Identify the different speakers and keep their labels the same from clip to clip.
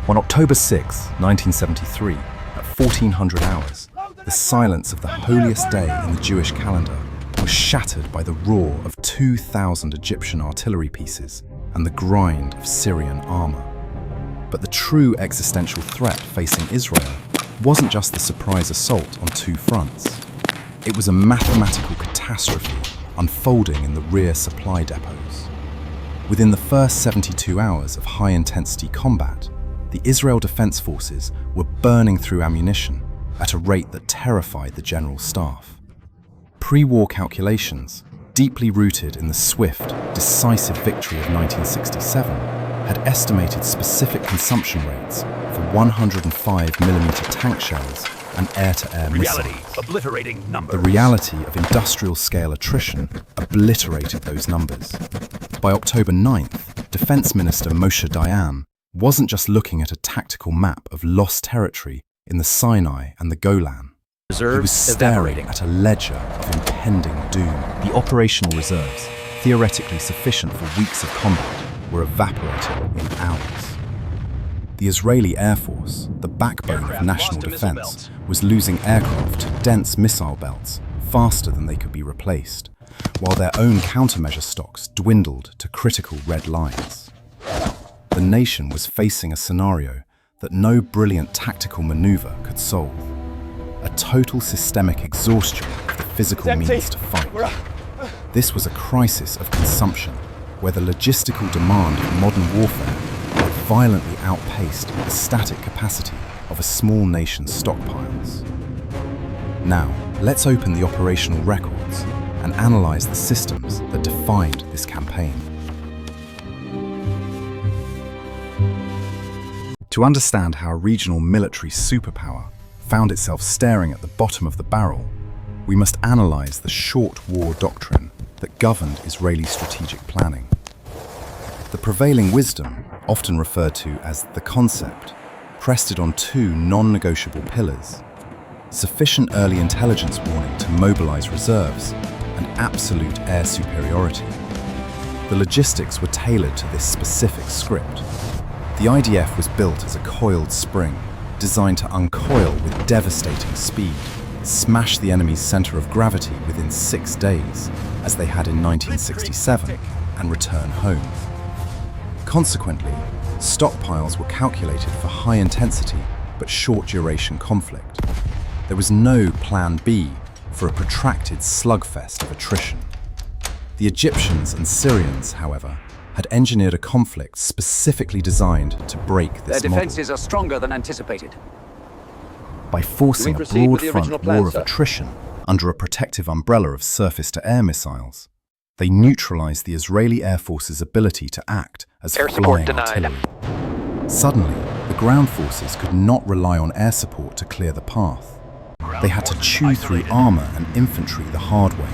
Speaker 1: On October 6, 1973, at 1400 hours, the silence of the holiest day in the Jewish calendar was shattered by the roar of 2,000 Egyptian artillery pieces and the grind of Syrian armor. But the true existential threat facing Israel wasn't just the surprise assault on two fronts. It was a mathematical catastrophe unfolding in the rear supply depots. Within the first 72 hours of high-intensity combat, the Israel Defense Forces were burning through ammunition at a rate that terrified the general staff. Pre-war calculations, deeply rooted in the swift, decisive victory of 1967, had estimated specific consumption rates for 105mm tank shells and air-to-air missiles.
Speaker 2: Obliterating numbers.
Speaker 1: The reality of industrial-scale attrition obliterated those numbers. By October 9th, Defense Minister Moshe Dayan wasn't just looking at a tactical map of lost territory in the Sinai and the Golan. He was staring at a ledger of impending doom. The operational reserves, theoretically sufficient for weeks of combat, were evaporating in hours. The Israeli Air Force, the backbone of national defense, was losing aircraft to dense missile belts faster than they could be replaced, while their own countermeasure stocks dwindled to critical red lines. The nation was facing a scenario that no brilliant tactical maneuver could solve. A total systemic exhaustion of the physical means to fight. This was a crisis of consumption, where the logistical demand of modern warfare had violently outpaced the static capacity of a small nation's stockpiles. Now, let's open the operational records and analyze the systems that defined this campaign. To understand how a regional military superpower found itself staring at the bottom of the barrel, we must analyze the short war doctrine that governed Israeli strategic planning. The prevailing wisdom, often referred to as the concept, rested on two non-negotiable pillars: sufficient early intelligence warning to mobilize reserves and absolute air superiority. The logistics were tailored to this specific script. The IDF was built as a coiled spring, designed to uncoil with devastating speed, smash the enemy's center of gravity within 6 days, as they had in 1967, and return home. Consequently, stockpiles were calculated for high-intensity but short-duration conflict. There was no Plan B for a protracted slugfest of attrition. The Egyptians and Syrians, however, had engineered a conflict specifically designed to break this
Speaker 2: Their
Speaker 1: model.
Speaker 2: defenses are stronger than anticipated.
Speaker 1: By forcing a broad-front war of attrition under a protective umbrella of surface-to-air missiles, they neutralized the Israeli Air Force's ability to act as flying artillery. Suddenly, the ground forces could not rely on air support to clear the path. They had to chew through armor and infantry the hard way,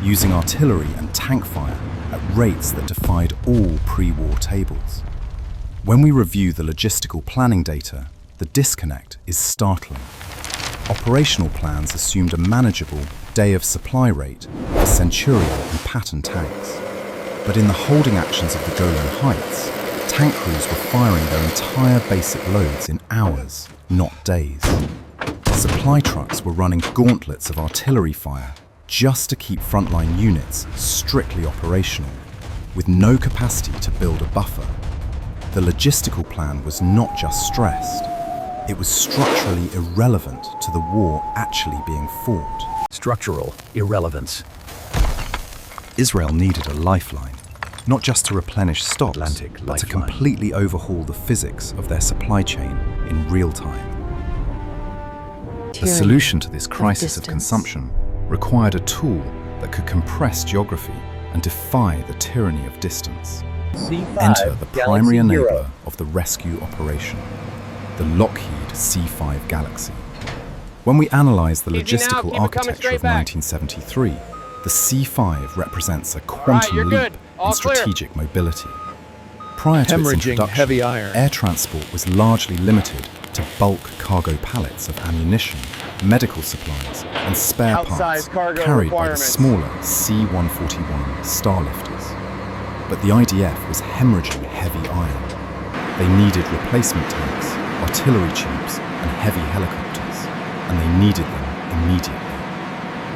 Speaker 1: using artillery and tank fire at rates that defied all pre-war tables. When we review the logistical planning data, the disconnect is startling. Operational plans assumed a manageable day of supply rate for Centurion and Patton tanks. But in the holding actions of the Golan Heights, tank crews were firing their entire basic loads in hours, not days. Supply trucks were running gauntlets of artillery fire just to keep frontline units strictly operational, with no capacity to build a buffer. The logistical plan was not just stressed, it was structurally irrelevant to the war actually being fought.
Speaker 2: Structural irrelevance.
Speaker 1: Israel needed a lifeline, not just to replenish stocks, but to completely overhaul the physics of their supply chain in real time. The solution to this crisis of consumption required a tool that could compress geography and defy the tyranny of distance. Enter the primary enabler of the rescue operation, the Lockheed C-5 Galaxy. When we analyze the logistical architecture of 1973, the C-5 represents a quantum leap in strategic mobility. Prior to its introduction, air transport was largely limited to bulk cargo pallets of ammunition, medical supplies, and spare parts carried by the smaller C-141 Starlifters. But the IDF was hemorrhaging heavy iron. They needed replacement tanks artillery tubes, and heavy helicopters, and they needed them immediately.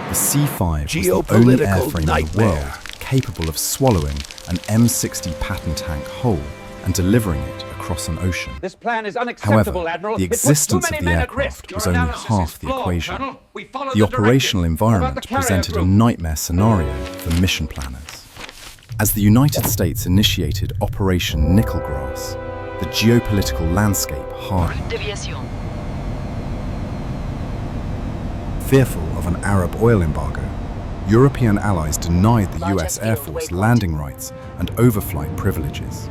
Speaker 1: The C-5 was the only airframe in the world capable of swallowing an M60 Patton tank whole and delivering it across an ocean.
Speaker 3: This plan is unacceptable,
Speaker 1: However,
Speaker 3: Admiral.
Speaker 1: the existence of the aircraft was only half the equation. The operational environment presented a nightmare scenario for mission planners. As the United States initiated Operation Nickelgrass, the geopolitical landscape hardened. Fearful of an Arab oil embargo, European allies denied the US Air Force landing rights and overflight privileges.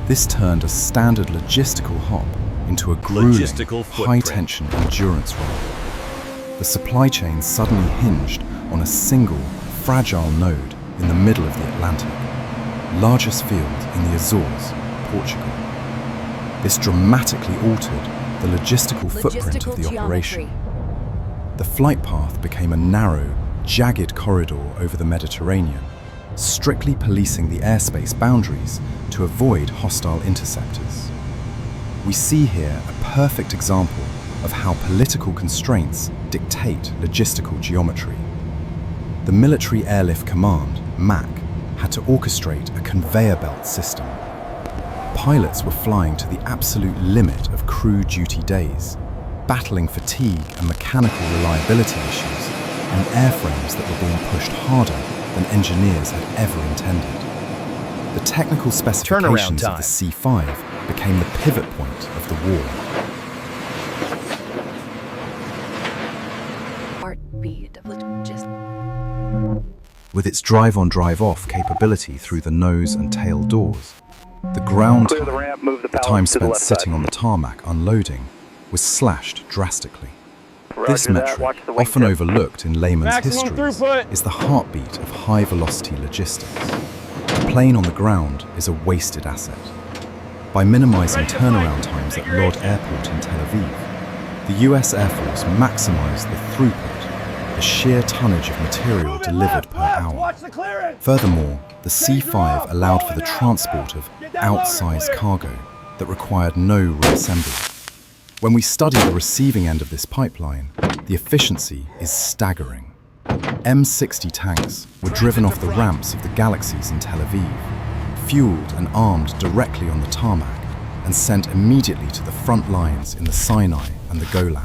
Speaker 1: This turned a standard logistical hop into a grueling, high-tension endurance role. The supply chain suddenly hinged on a single, fragile node in the middle of the Atlantic, largest field in the Azores, Portugal. This dramatically altered the logistical footprint of the operation. The flight path became a narrow, jagged corridor over the Mediterranean, strictly policing the airspace boundaries to avoid hostile interceptors. We see here a perfect example of how political constraints dictate logistical geometry. The Military Airlift Command, MAC, had to orchestrate a conveyor belt system. Pilots were flying to the absolute limit of crew duty days, battling fatigue and mechanical reliability issues on airframes that were being pushed harder than engineers had ever intended. The technical specifications of the C-5 became the pivot point of the war.
Speaker 4: Heartbeat of logistics.
Speaker 1: With its drive-on, drive-off capability through the nose and tail doors, the ground time, the time spent sitting on the tarmac unloading, was slashed drastically. This metric, often overlooked in layman's histories, is the heartbeat of high-velocity logistics. A plane on the ground is a wasted asset. By minimizing turnaround times at Lod Airport in Tel Aviv, the US Air Force maximized the throughput, the sheer tonnage of material delivered per hour. Furthermore, the C-5 allowed for the transport of outsized cargo that required no reassembly. When we study the receiving end of this pipeline, the efficiency is staggering. M60 tanks were driven off the ramps of the Galaxies in Tel Aviv, fueled and armed directly on the tarmac, and sent immediately to the front lines in the Sinai and the Golan.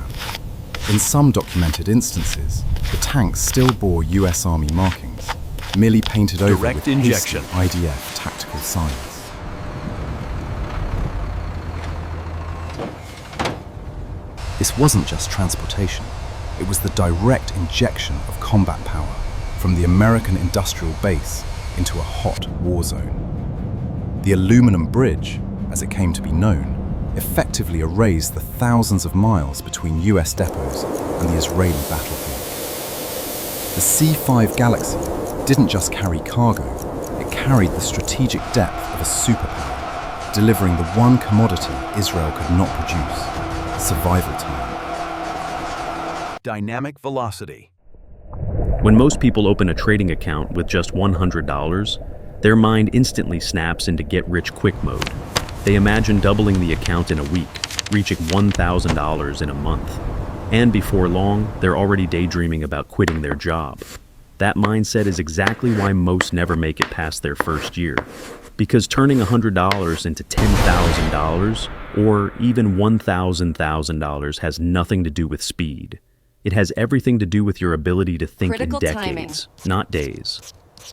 Speaker 1: In some documented instances, the tanks still bore US Army markings, merely painted over with hasty IDF tactical signs. This wasn't just transportation, it was the direct injection of combat power from the American industrial base into a hot war zone. The aluminum bridge, as it came to be known, effectively erased the thousands of miles between US depots and the Israeli battlefield. The C-5 Galaxy didn't just carry cargo, it carried the strategic depth of a superpower, delivering the one commodity Israel could not produce: survival time.
Speaker 2: Dynamic velocity.
Speaker 5: When most people open a trading account with just $100, their mind instantly snaps into get-rich-quick mode. They imagine doubling the account in a week, reaching $1,000 in a month. And before long, they're already daydreaming about quitting their job. That mindset is exactly why most never make it past their first year. Because turning $100 into $10,000 or even $1,000 has nothing to do with speed. It has everything to do with your ability to think in decades, not days.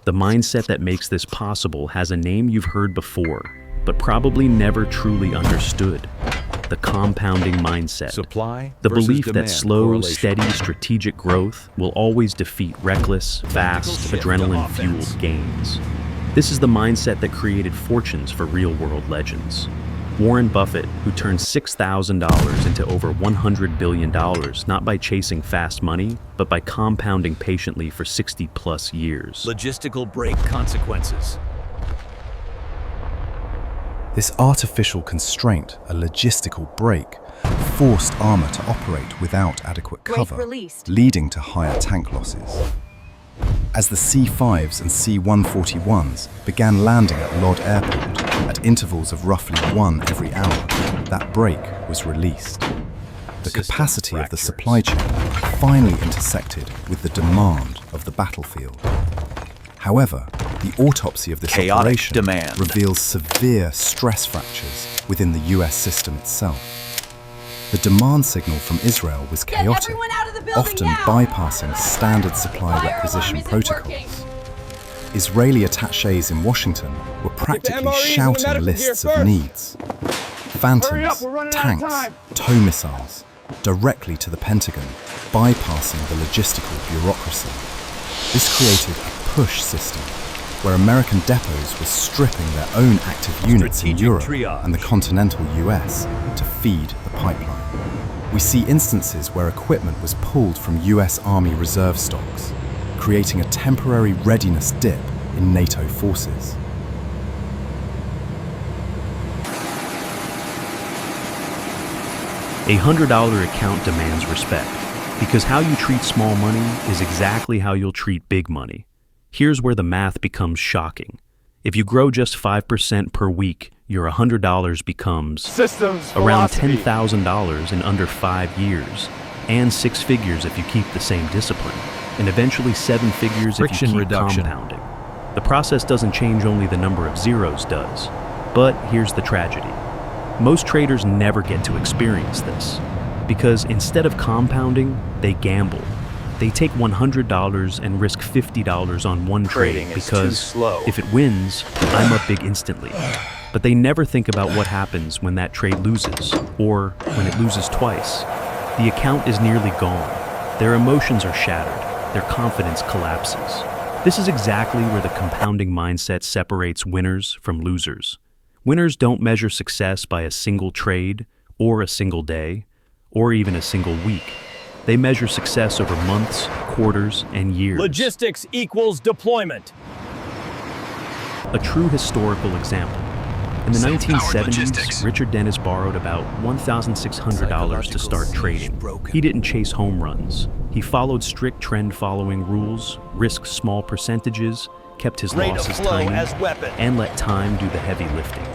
Speaker 5: The mindset that makes this possible has a name you've heard before, but probably never truly understood. The compounding mindset.
Speaker 2: Supply
Speaker 5: the belief
Speaker 2: demand
Speaker 5: that slow,
Speaker 2: correlation.
Speaker 5: steady strategic growth will always defeat reckless, fast, adrenaline-fueled gains. This is the mindset that created fortunes for real-world legends. Warren Buffett, who turned $6,000 into over $100 billion, not by chasing fast money, but by compounding patiently for 60-plus years.
Speaker 2: Logistical break consequences.
Speaker 1: This artificial constraint, a logistical break, forced armor to operate without adequate cover, leading to higher tank losses. As the C-5s and C-141s began landing at Lod Airport at intervals of roughly one every hour, that brake was released. The
Speaker 2: System
Speaker 1: capacity of the
Speaker 2: fractures.
Speaker 1: supply chain finally intersected with the demand of the battlefield. However, the autopsy of this
Speaker 2: Chaotic
Speaker 1: operation
Speaker 2: demand.
Speaker 1: reveals severe stress fractures within the US system itself. The demand signal from Israel was chaotic,
Speaker 3: everyone out of the building
Speaker 1: often
Speaker 3: now!
Speaker 1: bypassing standard supply
Speaker 3: Fire
Speaker 1: requisition
Speaker 3: alarm isn't
Speaker 1: protocols. Israeli attachés in Washington were practically shouting lists of needs. Phantoms, tanks, tow missiles, directly to the Pentagon, bypassing the logistical bureaucracy. This created a push system, where American depots were stripping their own active units in
Speaker 2: Strategic
Speaker 1: Europe
Speaker 2: triage.
Speaker 1: and the continental US to feed the pipeline. We see instances where equipment was pulled from US Army reserve stocks, creating a temporary readiness dip in NATO forces.
Speaker 5: A $100 account demands respect, because how you treat small money is exactly how you'll treat big money. Here's where the math becomes shocking. If you grow just 5% per week, your $100 becomes around $10,000 in under 5 years, and 6 figures if you keep the same discipline, and eventually 7 figures if you
Speaker 2: Friction
Speaker 5: keep
Speaker 2: reduction.
Speaker 5: compounding. The process doesn't change, only the number of zeros does. But here's the tragedy. Most traders never get to experience this, because instead of compounding, they gamble. They take $100 and risk $50 on one
Speaker 2: Trading
Speaker 5: trade
Speaker 2: is
Speaker 5: because
Speaker 2: too slow.
Speaker 5: if it wins, I'm up big instantly. But they never think about what happens when that trade loses, or when it loses twice. The account is nearly gone. Their emotions are shattered. Their confidence collapses. This is exactly where the compounding mindset separates winners from losers. Winners don't measure success by a single trade, or a single day, or even a single week. They measure success over months, quarters, and years.
Speaker 6: Logistics equals deployment.
Speaker 5: A true historical example. In the 1970s, Richard Dennis borrowed about $1,600 to start trading. He didn't chase home runs. He followed strict trend-following rules, risked small percentages, kept his
Speaker 6: Rate of
Speaker 5: losses
Speaker 6: flow
Speaker 5: tiny,
Speaker 6: as weapon.
Speaker 5: and let time do the heavy lifting.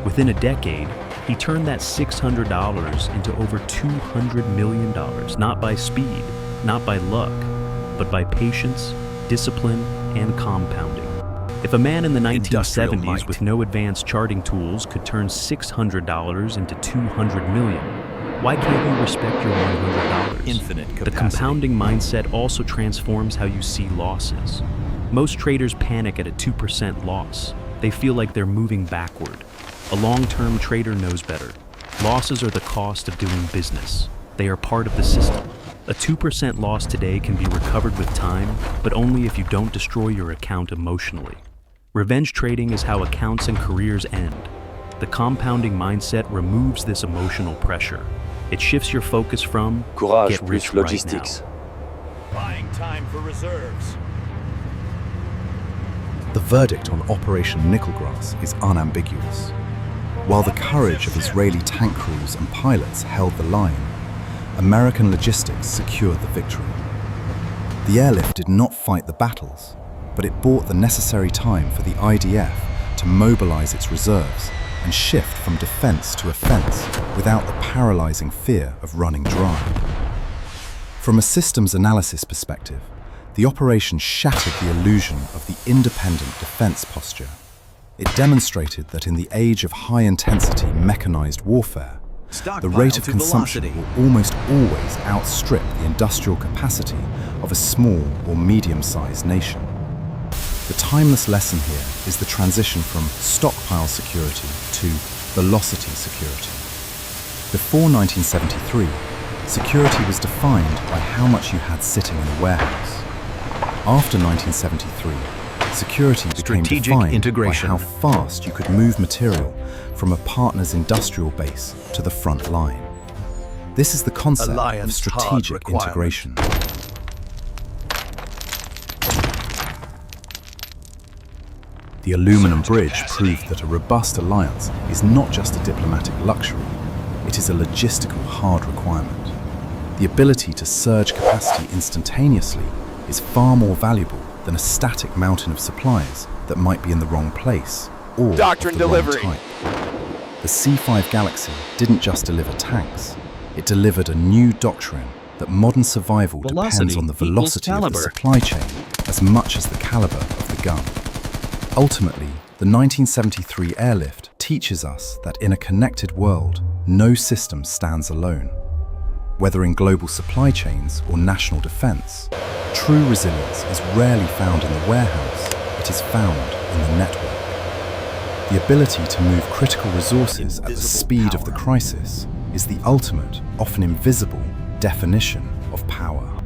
Speaker 5: Within a decade, he turned that $600 into over $200 million, not by speed, not by luck, but by patience, discipline, and compounding. If a man in the
Speaker 2: Industrial
Speaker 5: 1970s
Speaker 2: might.
Speaker 5: with no advanced charting tools could turn $600 into $200 million, why can't you respect your $100?
Speaker 2: Infinite capacity.
Speaker 5: The compounding mindset also transforms how you see losses. Most traders panic at a 2% loss. They feel like they're moving backward. A long-term trader knows better. Losses are the cost of doing business. They are part of the system. A 2% loss today can be recovered with time, but only if you don't destroy your account emotionally. Revenge trading is how accounts and careers end. The compounding mindset removes this emotional pressure. It shifts your focus from
Speaker 7: Courage
Speaker 5: get
Speaker 7: plus
Speaker 5: rich
Speaker 7: logistics.
Speaker 5: right
Speaker 6: Buying time for reserves.
Speaker 1: The verdict on Operation Nickelgrass is unambiguous. While the courage of Israeli tank crews and pilots held the line, American logistics secured the victory. The airlift did not fight the battles, but it bought the necessary time for the IDF to mobilize its reserves and shift from defense to offense without the paralyzing fear of running dry. From a systems analysis perspective, the operation shattered the illusion of the independent defense posture. It demonstrated that in the age of high-intensity mechanized warfare, the rate of
Speaker 2: Stockpile to
Speaker 1: consumption
Speaker 2: velocity.
Speaker 1: will almost always outstrip the industrial capacity of a small or medium-sized nation. The timeless lesson here is the transition from stockpile security to velocity security. Before 1973, security was defined by how much you had sitting in a warehouse. After 1973, security became
Speaker 2: Strategic
Speaker 1: defined
Speaker 2: integration.
Speaker 1: by how fast you could move material from a partner's industrial base to the front line. This is the concept
Speaker 2: Alliance
Speaker 1: of strategic
Speaker 2: hard requirement.
Speaker 1: integration. The aluminum bridge proved that a robust alliance is not just a diplomatic luxury, it is a logistical hard requirement. The ability to surge capacity instantaneously is far more valuable than a static mountain of supplies that might be in the wrong place or
Speaker 7: Doctrine
Speaker 1: of the wrong
Speaker 7: delivery.
Speaker 1: type. The C-5 Galaxy didn't just deliver tanks, it delivered a new doctrine that modern survival depends
Speaker 5: Velocity
Speaker 1: on the
Speaker 5: equals
Speaker 1: velocity of the
Speaker 5: caliber.
Speaker 1: supply chain as much as the caliber of the gun. Ultimately, the 1973 Airlift teaches us that in a connected world, no system stands alone. Whether in global supply chains or national defense, true resilience is rarely found in the warehouse, it is found in the network. The ability to move critical resources at the speed of the crisis is the ultimate, often invisible, definition of power.